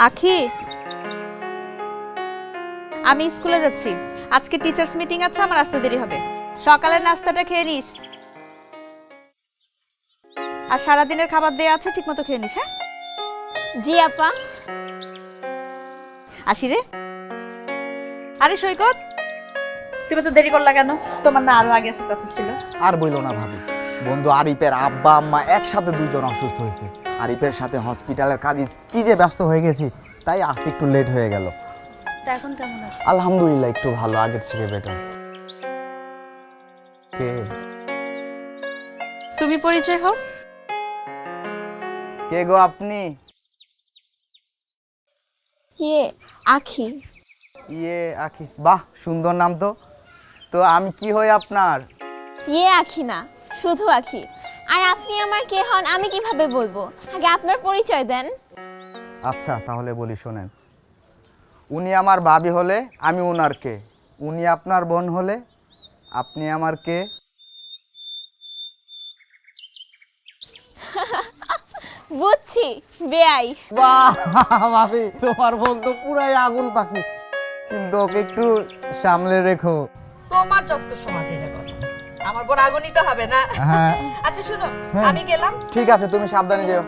আখি, আমি স্কুলে যাচ্ছি। আজকে টিচার্স মিটিং আছে, আমার আসতে দেরি হবে। সকালের নাস্তাটা খেয়ে নিস, আর সারাদিনের খাবার দেয়া আছে, ঠিকমতো খেয়ে নিস। হ্যাঁ, জি আপা। আসি রে। আরে সৈকত, তুমি তো দেরি করলা কেন? তোমার না আরো আগে আসার কথা ছিল। আর বইলো না ভাবি, বন্ধু আরিফের আব্বা আম্মা একসাথে দুইজন অসুস্থ হয়েছে। আরিফের সাথে হসপিটালের কাজে কি যে ব্যস্ত হয়ে গেছি, তাই আসতে একটু লেট হয়ে গেল। তা এখন কেমন আছে? আলহামদুলিল্লাহ একটু ভালো, আগের থেকে বেটার। কে তুমি পরিচয় হও। কে গো আপনি? ইয়ে আখি। ইয়ে আখি, বাহ সুন্দর নাম তো। তো আমি কি হই আপনার? ইয়ে আখি না, শুধু আখি। আর আপনি আমার কে হন আমি কিভাবে বলবো? আগে আপনার পরিচয় দেন। আচ্ছা তাহলে বলি শোনেন, উনি আমার ভাবি হলে আমি ওনার কে, উনি আপনার বোন হলে আপনি আমার কে? বুঝছি, বেয়াই। বাহ ভাবি, তোমার বোন তো পুরাই আগুন পাখি, কিন্তু ওকে একটু সামলে রেখো। তোমার যত সমাজে কথা, আমার বোন আগুনই তো হবে না। হ্যাঁ আচ্ছা শুনো, হ্যাঁ। আমি গেলাম। ঠিক আছে, তুমি সাবধানে যেও।